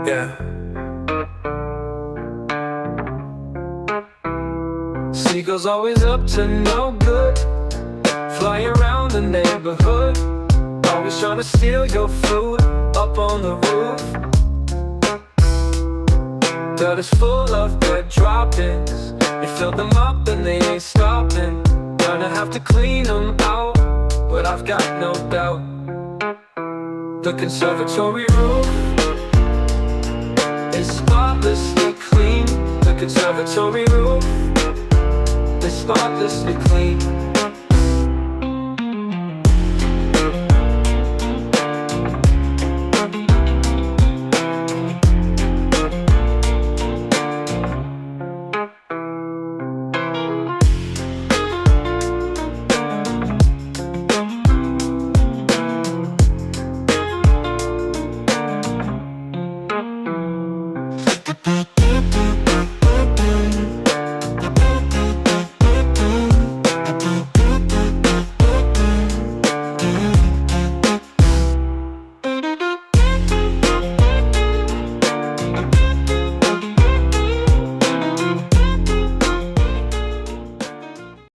Yeah. Seagull's always up to no good, flying around the neighborhood, always trying to steal your food up on the roof. Dirt is full of good droppings, you fill them up and they ain't stopping. Gonna have to clean them out, but I've got no doubt. The conservatory roof is spotlessly clean. The conservatory roof is spotlessly clean.